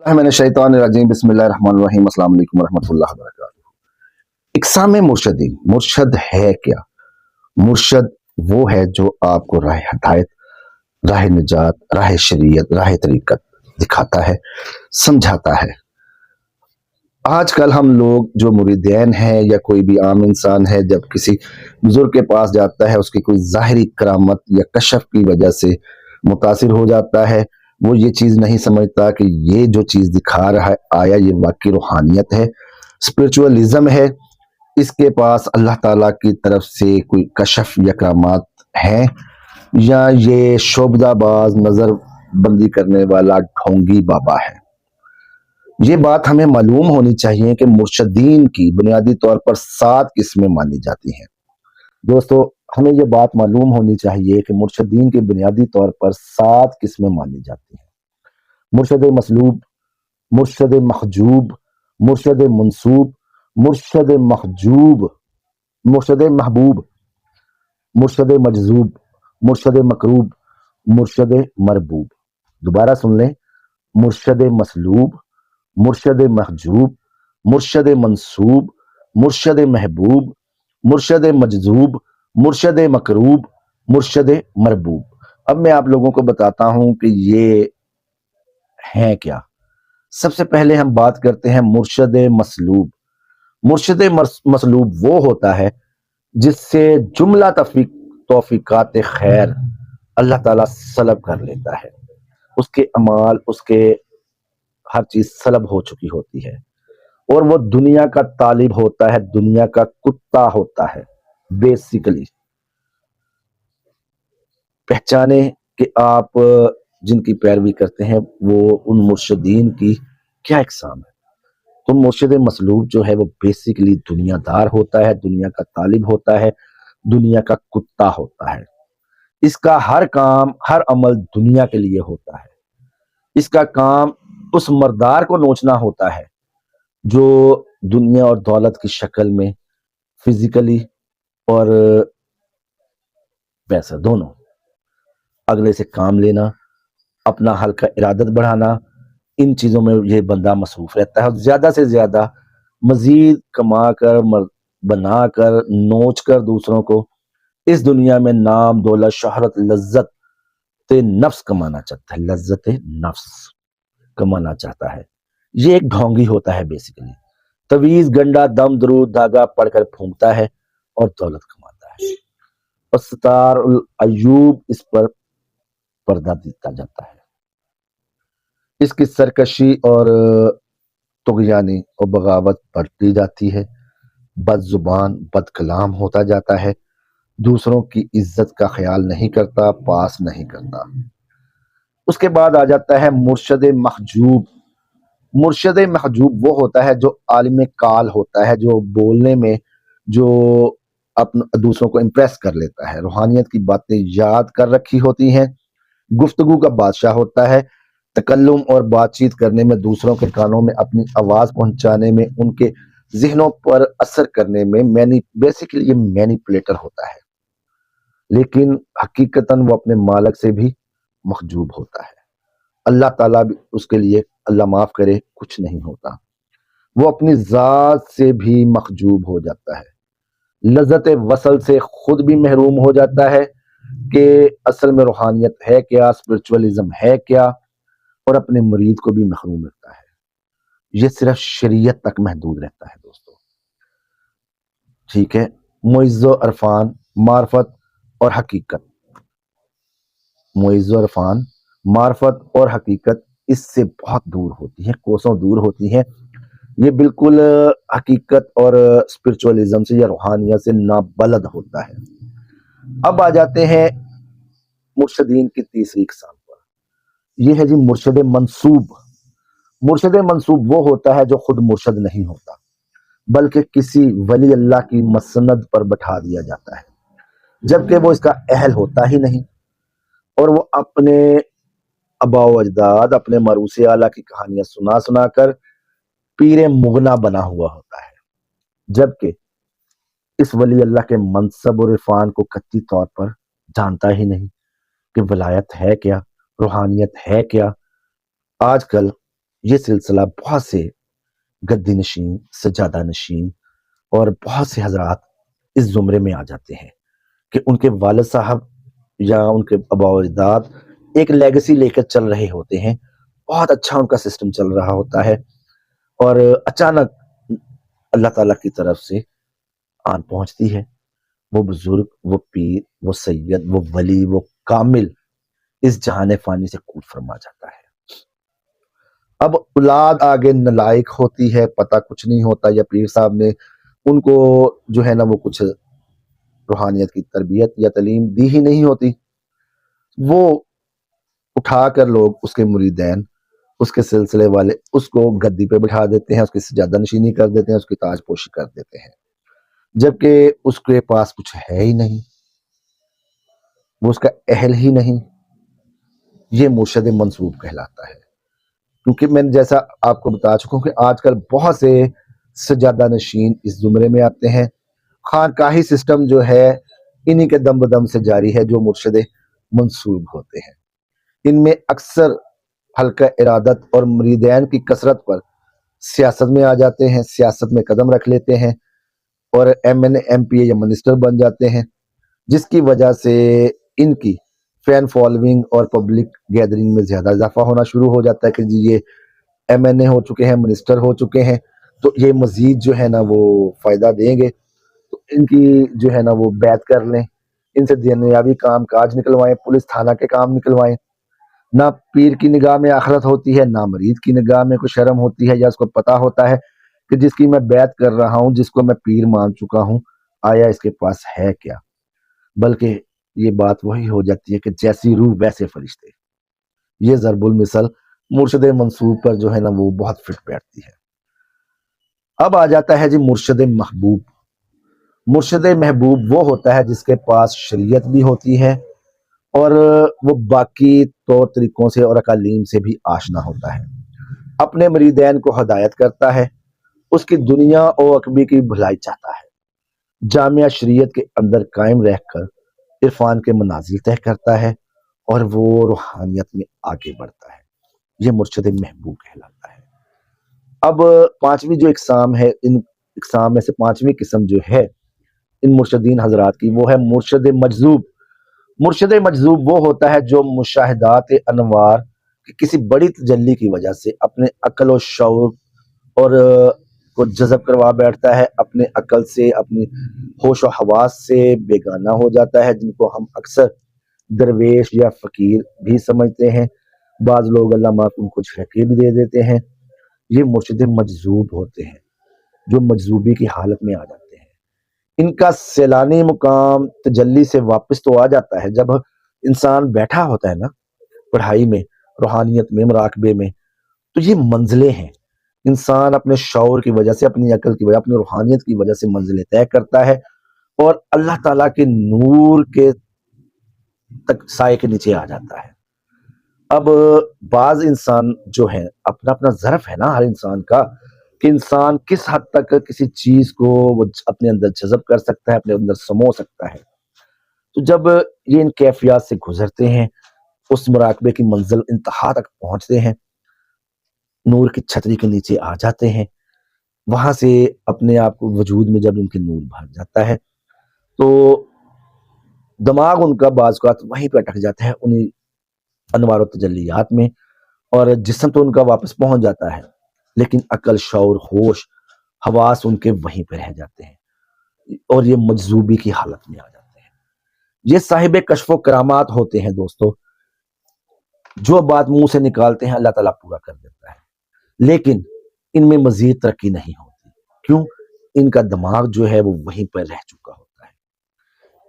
मिनश्शैतानिर्रजीम बिस्मिल्लाहिर्रहमानिर्रहीम अस्सलाम वालेकुम रहमतुल्लाहि व बरकातुहू। इक़साम मुर्शदी, मुर्शद है क्या? मुर्शद वो है जो आपको राह हदायत, राह निजात, राह शरीयत, राह तरीकत दिखाता है, समझाता है। आजकल हम लोग जो मुरीदैन हैं या कोई भी आम इंसान है, जब किसी बुजुर्ग के पास जाता है, उसकी कोई ज़ाहिरी करामत या कशफ की वजह से मुतासिर हो जाता है, वो ये चीज़ नहीं समझता कि ये जो चीज़ दिखा रहा है आया ये वाकई रूहानियत है, स्पिरिचुअलिज्म है, इसके पास अल्लाह ताला की तरफ से कोई कशफ या करामात है, या ये शोबदाबाज नजर बंदी करने वाला ढोंगी बाबा है। ये बात हमें मालूम होनी चाहिए कि मुर्शदीन की बुनियादी तौर पर 7 किस्में मानी जाती हैं। दोस्तों, हमें ये बात मालूम होनी चाहिए कि मुर्शदीन की बुनियादी तौर पर 7 किस्में मानी जाती हैं। मुर्शद मसलूब, मुर्शद महजूब, मुर्शद मंसूब, मुर्शद महजूब, मुर्शद महबूब, मुर्शद मजजूब, मुर्शद मकरूब, मुर्शद मरबूब। दोबारा सुन लें, मुर्शद मसलूब, मुर्शद महजूब, मुर्शद मंसूब, मुर्शद महबूब, मुर्शद मजजूब, मुर्शद मकरूब, मुर्शद मरबूब। अब मैं आप लोगों को बताता हूं कि ये हैं क्या। सबसे पहले हम बात करते हैं मुर्शद मसलूब। मुर्शद मसलूब वो होता है जिससे जुमला तौफीकात खैर अल्लाह ताला सलब कर लेता है। उसके अमाल, उसके हर चीज सलब हो चुकी होती है और वो दुनिया का तालिब होता है, दुनिया का कुत्ता होता है। बेसिकली पहचाने कि आप जिनकी पैरवी करते हैं वो उन मुर्शदीन की क्या इकसाम है। तो मुर्शिद मसलूब जो है वो बेसिकली दुनियादार होता है, दुनिया का तालिब होता है, दुनिया का कुत्ता होता है। इसका हर काम, हर अमल दुनिया के लिए होता है। इसका काम उस मर्दार को नोचना होता है जो दुनिया और दौलत की शक्ल में फिजिकली और पैसा दोनों अगले से काम लेना, अपना हल्का इरादत बढ़ाना, इन चीजों में ये बंदा मसरूफ रहता है और ज्यादा से ज्यादा मजीद कमा कर, बनाकर, नोच कर दूसरों को इस दुनिया में नाम, दौलत, शोहरत, लज्जत नफ्स कमाना चाहता है। लज्जत नफ्स कमाना चाहता है। ये एक ढोंगी होता है। बेसिकली तवीज, गंडा, दम, दरूद, धागा पढ़कर फूंकता है और दौलत कमाता है। और सतार अयूब इस पर पर्दा दिया जाता है। इसकी सरकशी और तुगयानी और बगावत बढ़ती जाती है। बदजुबान, बदकलाम होता जाता है। दूसरों की इज्जत का ख्याल नहीं करता, पास नहीं करता। उसके बाद आ जाता है मुर्शद महजूब। मुर्शद महजूब वो होता है जो आलिम काल होता है, जो बोलने में जो दूसरों को इम्प्रेस कर लेता है, रूहानियत की बातें याद कर रखी होती हैं, गुफ्तगू का बादशाह होता है, तकल्लुम और बातचीत करने में, दूसरों के कानों में अपनी आवाज पहुंचाने में, उनके जहनों पर असर करने में बेसिकली ये मैनिपुलेटर होता है। लेकिन हकीकतन वो अपने मालिक से भी महजूब होता है। अल्लाह ताला भी उसके लिए, अल्लाह माफ करे, कुछ नहीं होता। वो अपनी जात से भी महजूब हो जाता है। लज्जत वसल से खुद भी महरूम हो जाता है कि असल में रूहानियत है क्या, स्पिरिचुअलिज्म है क्या, और अपने मुरीद को भी महरूम रखता है। ये सिर्फ शरीयत तक महदूद रहता है दोस्तों। ठीक है। मुइज़्ज़ो अरफान, मार्फत और हकीकत। मुइज़्ज़ो अरफान, मार्फत और हकीकत इससे बहुत दूर होती है, कोसों दूर होती है। ये बिल्कुल हकीकत और स्पिरिचुअलिज्म से या रूहानियत से नाबलद होता है। अब आ जाते हैं मुर्शदीन की तीसरी इकसाम पर। यह है जी मुर्शद मंसूब। मुर्शद मंसूब वो होता है जो खुद मुर्शद नहीं होता, बल्कि किसी वली अल्लाह की मसनद पर बैठा दिया जाता है, जबकि वो इसका अहल होता ही नहीं। और वो अपने अबाओ अजदाद, अपने मरूसे आला की कहानियां सुना सुना कर पीरे मुगना बना हुआ होता है, जबकि इस वली अल्लाह के मनसब और इरफान को कच्ची तौर पर जानता ही नहीं कि वलायत है क्या, रूहानियत है क्या। आजकल ये सिलसिला बहुत से गद्दी नशीन, सजादा नशीन और बहुत से हजरात इस जुमरे में आ जाते हैं कि उनके वालिद साहब या उनके आबा अजदाद एक लेगेसी लेकर चल रहे होते हैं, बहुत अच्छा उनका सिस्टम चल रहा होता है, और अचानक अल्लाह ताला की तरफ से आन पहुंचती है। वो बुजुर्ग, वो पीर, वो सैयद, वो वली, वो कामिल इस जहान फानी से कूद फरमा जाता है। अब औलाद आगे नालायक होती है, पता कुछ नहीं होता, या पीर साहब ने उनको जो है ना वो कुछ रूहानियत की तरबियत या तालीम दी ही नहीं होती। वो उठाकर लोग उसके मुरीदैन, उसके सिलसिले वाले उसको गद्दी पे बिठा देते हैं, उसकी सजादा नशीनी कर देते हैं, उसकी ताजपोशी कर देते हैं, जबकि उसके पास कुछ है ही नहीं, वो उसका अहल ही नहीं। ये मुर्शद मंसूब कहलाता है। क्योंकि मैंने जैसा आपको बता चुका हूँ कि आजकल बहुत से सजादा नशीन इस जुमरे में आते हैं। खानकाही सिस्टम जो है इन्हीं के दम बदम से जारी है, जो मुर्शद मंसूब होते हैं। इनमें अक्सर हल्का इरादत और मुरीदैन की कसरत पर सियासत में आ जाते हैं, सियासत में कदम रख लेते हैं और MNA MPA या मिनिस्टर बन जाते हैं, जिसकी वजह से इनकी फैन फॉलोइंग और पब्लिक गैदरिंग में ज्यादा इजाफा होना शुरू हो जाता है कि जी ये MNA हो चुके हैं, मिनिस्टर हो चुके हैं, तो ये मजीद जो है ना वो फायदा देंगे, तो इनकी जो है ना वो बैत कर लें, इनसे दुनियावी काम काज निकलवाएं, पुलिस थाना के काम निकलवाएं। ना पीर की निगाह में आखिरत होती है, ना मरीद की निगाह में कोई शर्म होती है, या उसको पता होता है कि जिसकी मैं बैत कर रहा हूँ, जिसको मैं पीर मान चुका हूँ, आया इसके पास है क्या। बल्कि ये बात वही हो जाती है कि जैसी रूह वैसे फरिश्ते। ये ज़रबुल मिसल मुर्शद मंसूब पर जो है ना वो बहुत फिट बैठती है। अब आ जाता है जी मुर्शद महबूब। मुर्शद महबूब वो होता है जिसके पास शरीयत भी होती है और वो बाकी तौर तरीकों से और अकालीम से भी आशना होता है, अपने मरीदैन को हदायत करता है, उसकी दुनिया और अकबी की भलाई चाहता है, जामिया शरीयत के अंदर कायम रहकर इरफान के मनाजिल तय करता है और वो रूहानियत में आगे बढ़ता है। ये मुर्शद महबूब कहलाता है। अब पांचवी जो इकसाम है, इन इकसाम में से पांचवी किस्म जो है इन मुर्शदीन हजरात की, वो है मुर्शद मजजूब। मुर्शद मजजूब वो होता है जो मुशाहिदात अनवार की किसी बड़ी तजल्ली की वजह से अपने अकल और शऊर और को जज़ब करवा बैठता है, अपने अकल से, अपनी होश और हवास से बेगाना हो जाता है, जिनको हम अक्सर दरवेश या फकीर भी समझते हैं। बाज लोग अल्लाह माफ उनको छेके भी दे देते हैं। ये मुर्शिद मजजूब होते हैं जो मजजूबी की हालत में आ जाते हैं। इनका सैलानी मुकाम तजल्ली से वापस तो आ जाता है जब इंसान बैठा होता है ना पढ़ाई में, रूहानियत में, मुराकबे में, तो ये मंजिलें हैं। इंसान अपने शौर की वजह से, अपनी अकल की वजह, अपनी रूहानियत की वजह से मंजिलें तय करता है और अल्लाह ताला के नूर के तक साए के नीचे आ जाता है। अब बाज इंसान जो है, अपना अपना ज़र्फ है ना हर इंसान का, कि इंसान किस हद तक किसी चीज को वो अपने अंदर जज़ब कर सकता है, अपने अंदर समो सकता है। तो जब ये इन कैफियत से गुजरते हैं, उस मुराकबे की मंजिल इंतहा तक पहुंचते हैं, नूर की छतरी के नीचे आ जाते हैं, वहां से अपने आप को वजूद में जब इनके नूर भर जाता है, तो दिमाग उनका बाज़ औक़ात वहीं पे अटक जाता है उन्हीं अनवार तजल्लियात में, और जिस्म तो उनका वापस पहुंच जाता है, लेकिन अकल, शऊर, होश, हवास उनके वहीं पे रह जाते हैं और ये मजजूबी की हालत में आ जाते हैं। ये साहिब कश्फ करामात होते हैं दोस्तों, जो बात मुंह से निकालते हैं अल्लाह ताला पूरा कर देता है, लेकिन इनमें मजीद तरक्की नहीं होती। क्यों? इनका दिमाग जो है वो वहीं पर रह चुका होता है।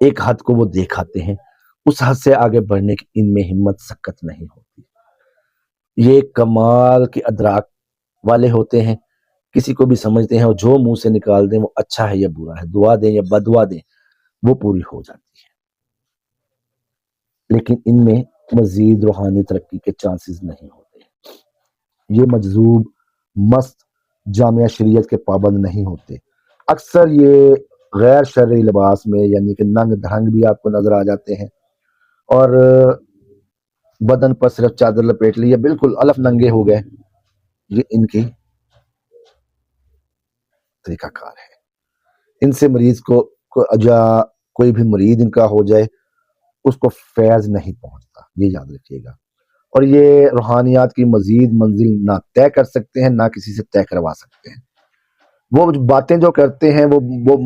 एक हद को वो देखाते हैं, उस हद से आगे बढ़ने की इनमें हिम्मत सकत नहीं होती। ये कमाल के अदराक वाले होते हैं, किसी को भी समझते हैं और जो मुंह से निकाल दें वो अच्छा है या बुरा है, दुआ दें या बदुआ दें, वो पूरी हो जाती है। लेकिन इनमें मजीद रूहानी तरक्की के चांसेस नहीं होते। ये मजजूब, मस्त, जामिया शरीयत के पाबंद नहीं होते। अक्सर ये गैर शरई लिबास में, यानी कि नंग धड़ंग भी आपको नजर आ जाते हैं, और बदन पर सिर्फ चादर लपेट ली, बिल्कुल अलफ नंगे हो गए। یہ ان کی طریقہ کار ہے. ان سے مریض کو یا کوئی بھی مرید ان کا ہو جائے اس کو فیض نہیں پہنچتا، یہ یاد رکھیے گا. اور یہ روحانیات کی مزید منزل نہ طے کر سکتے ہیں نہ کسی سے طے کروا سکتے ہیں. وہ باتیں جو کرتے ہیں وہ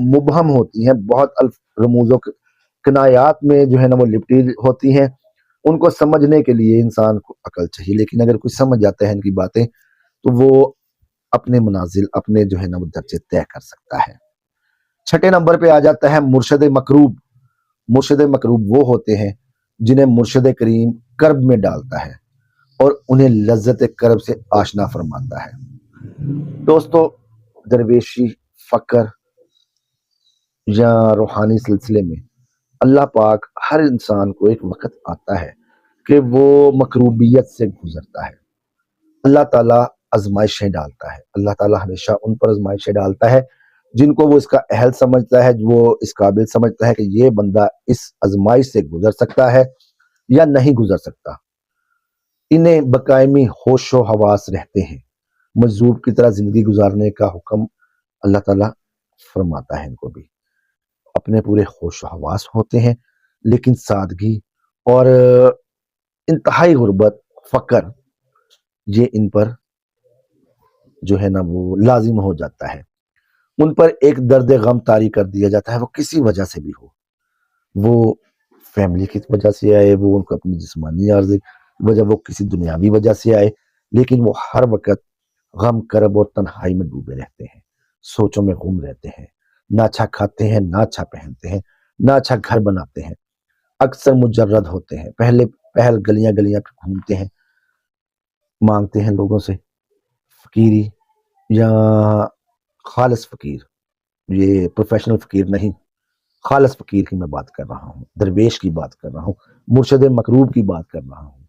مبہم ہوتی ہیں، بہت رموز و کنایات میں جو ہے نا وہ لپٹی ہوتی ہیں. ان کو سمجھنے کے لیے انسان کو عقل چاہیے، لیکن اگر کوئی سمجھ جاتا ہے ان کی باتیں تو وہ اپنے منازل اپنے جو ہے نا وہ درجے طے کر سکتا ہے. چھٹے نمبر پہ آ جاتا ہے مرشد مکروب. مرشد مکروب وہ ہوتے ہیں جنہیں مرشد کریم کرب میں ڈالتا ہے اور انہیں لذت کرب سے آشنا فرماتا ہے. دوستو، درویشی، فقر یا روحانی سلسلے میں اللہ پاک ہر انسان کو ایک وقت آتا ہے کہ وہ مکروبیت سے گزرتا ہے. اللہ تعالیٰ آزمائشیں ڈالتا ہے. اللہ تعالیٰ ہمیشہ ان پر آزمائشیں ڈالتا ہے جن کو وہ اس کا اہل سمجھتا ہے، وہ اس قابل سمجھتا ہے کہ یہ بندہ اس آزمائش سے گزر سکتا ہے یا نہیں گزر سکتا. انہیں بقائمی ہوش و حواس رہتے ہیں. مجذوب کی طرح زندگی گزارنے کا حکم اللہ تعالیٰ فرماتا ہے. ان کو بھی اپنے پورے ہوش و حواس ہوتے ہیں، لیکن سادگی اور انتہائی غربت، فقر، یہ ان پر جو ہے نا وہ لازم ہو جاتا ہے. ان پر ایک درد غم طاری کر دیا جاتا ہے، وہ کسی وجہ سے بھی ہو. وہ فیملی کی وجہ سے آئے، وہ ان کو اپنی جسمانی عارضی وجہ، وہ کسی دنیاوی وجہ سے آئے، لیکن وہ ہر وقت غم، کرب اور تنہائی میں ڈوبے رہتے ہیں، سوچوں میں گم رہتے ہیں. نہ اچھا کھاتے ہیں، نہ اچھا پہنتے ہیں، نہ اچھا گھر بناتے ہیں. اکثر مجرد ہوتے ہیں، پہل گلیاں گلیاں پہ گھومتے ہیں، مانگتے ہیں لوگوں سے فقیری یا خالص فقیر. یہ پروفیشنل فقیر نہیں، خالص فقیر کی میں بات کر رہا ہوں، درویش کی بات کر رہا ہوں، مرشد مکروب کی بات کر رہا ہوں.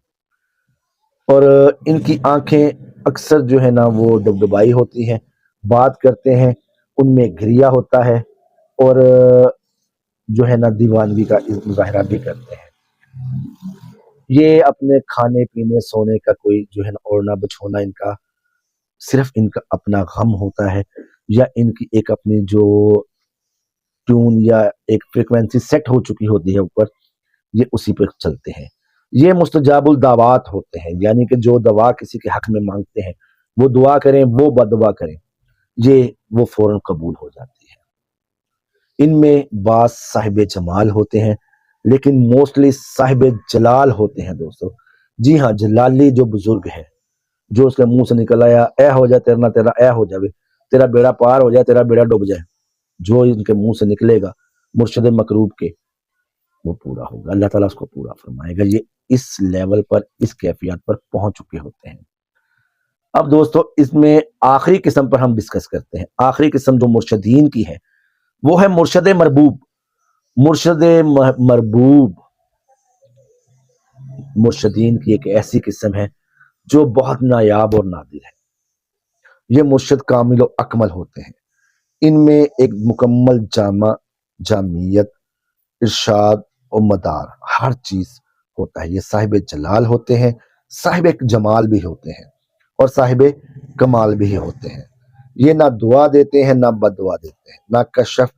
اور ان کی آنکھیں اکثر جو ہے نا وہ دبدبائی ہوتی ہیں. بات کرتے ہیں ان میں گریا ہوتا ہے اور جو ہے نا دیوانگی کا مظاہرہ بھی کرتے ہیں. یہ اپنے کھانے پینے سونے کا کوئی جو ہے نا اوڑھنا بچھونا ان کا صرف ان کا اپنا غم ہوتا ہے، یا ان کی ایک اپنی جو ٹیون یا ایک فریکوینسی سیٹ ہو چکی ہوتی ہے اوپر، یہ اسی پہ چلتے ہیں. یہ مستجاب الدعوات ہوتے ہیں، یعنی کہ جو دعا کسی کے حق میں مانگتے ہیں، وہ دعا کریں، وہ بدعا کریں، یہ وہ فوراً قبول ہو جاتی ہے. ان میں بعض صاحب جمال ہوتے ہیں لیکن موسٹلی صاحب جلال ہوتے ہیں. دوستو جی ہاں، جلالی جو بزرگ ہے، جو اس کے منہ سے نکل آیا اے ہو جائے تیرا، نہ تیرا اے ہو جائے، تیرا بیڑا پار ہو جائے، تیرا بیڑا ڈوب جائے، جو ان کے منہ سے نکلے گا مرشد مکروب کے، وہ پورا ہوگا. اللہ تعالیٰ اس کو پورا فرمائے گا. یہ اس لیول پر، اس کیفیت پر پہنچ چکے ہوتے ہیں. اب دوستو اس میں آخری قسم پر ہم ڈسکس کرتے ہیں. آخری قسم جو مرشدین کی ہے وہ ہے مرشد مربوب. مرشد مربوب مرشدین کی ایک ایسی قسم ہے جو بہت نایاب اور نادر ہے. یہ مرشد کامل و اکمل ہوتے ہیں. ان میں ایک مکمل جامعیت، ارشاد و مدار، ہر چیز ہوتا ہے. یہ صاحب جلال ہوتے ہیں، صاحب جمال بھی ہوتے ہیں اور صاحب کمال بھی ہوتے ہیں. یہ نہ دعا دیتے ہیں نہ بد دعا دیتے ہیں، نہ کشف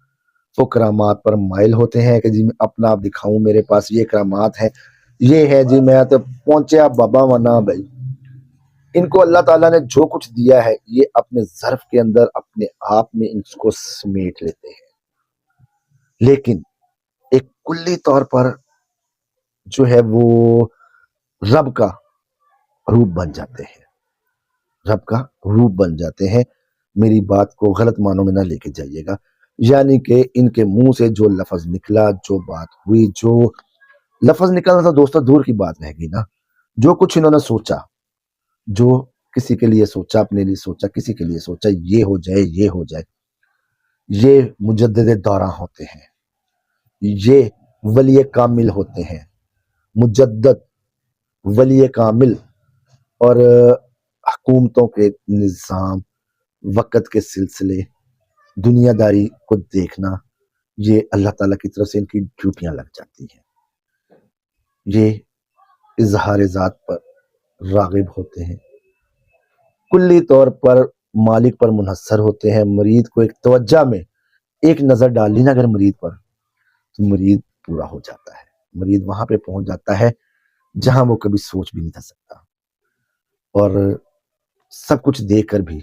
و کرامات پر مائل ہوتے ہیں کہ جی میں اپنا آپ دکھاؤں، میرے پاس یہ کرامات ہیں، یہ ہے جی میں تو پہنچے آپ بابا ونا بھائی. ان کو اللہ تعالیٰ نے جو کچھ دیا ہے یہ اپنے ظرف کے اندر اپنے آپ میں ان کو سمیٹ لیتے ہیں، لیکن ایک کلی طور پر جو ہے وہ رب کا روپ بن جاتے ہیں. رب کا روپ بن جاتے ہیں. میری بات کو غلط معنوں میں نہ لے کے جائیے گا، یعنی کہ ان کے منہ سے جو لفظ نکلا، جو بات ہوئی، جو لفظ نکلنا تھا دوستوں دور کی بات رہ گئی نا. جو کچھ انہوں نے سوچا، جو کسی کے لیے سوچا، اپنے لیے سوچا، کسی کے لیے سوچا، یہ ہو جائے، یہ ہو جائے، یہ مجدد دورہ ہوتے ہیں، یہ ولی کامل ہوتے ہیں. مجدد، ولی کامل اور حکومتوں کے نظام، وقت کے سلسلے، دنیا داری کو دیکھنا، یہ اللہ تعالیٰ کی طرف سے ان کی ڈیوٹیاں لگ جاتی ہیں. یہ اظہار ذات پر راغب ہوتے ہیں، کلی طور پر مالک پر منحصر ہوتے ہیں. مریض کو ایک توجہ میں ایک نظر ڈال لی نا اگر مریض پر تو مریض پورا ہو جاتا ہے. مریض وہاں پہ پہنچ جاتا ہے جہاں وہ کبھی سوچ بھی نہیں تھا سکتا, اور سب کچھ دیکھ کر بھی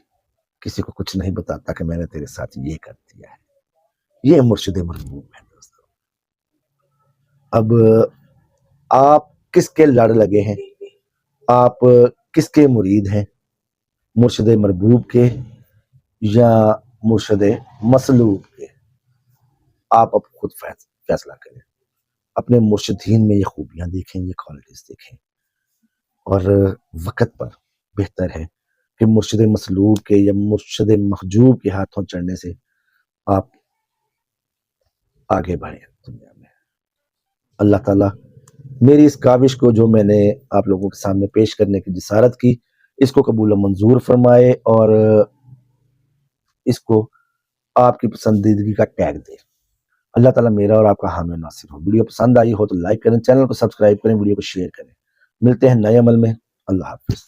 کسی کو کچھ نہیں بتاتا کہ میں نے تیرے ساتھ یہ کر دیا ہے. یہ مرشد مرحوم ہے دوستو. اب آپ کس کے لڑ لگے ہیں, آپ کس کے مرید ہیں, مرشد مربوب کے یا مرشد مسلوب کے؟ آپ اب خود فیصلہ کریں. اپنے مرشدین میں یہ خوبیاں دیکھیں, یہ کوالٹیز دیکھیں, اور وقت پر بہتر ہے کہ مرشد مسلوب کے یا مرشد محجوب کے ہاتھوں چڑھنے سے آپ آگے بڑھیں دنیا میں. اللہ تعالیٰ میری اس کاوش کو جو میں نے آپ لوگوں کے سامنے پیش کرنے کی جسارت کی, اس کو قبول و منظور فرمائے اور اس کو آپ کی پسندیدگی کا ٹیگ دے. اللہ تعالیٰ میرا اور آپ کا حامی ناصر ہو. ویڈیو پسند آئی ہو تو لائک کریں, چینل کو سبسکرائب کریں, ویڈیو کو شیئر کریں. ملتے ہیں نئے عمل میں. اللہ حافظ.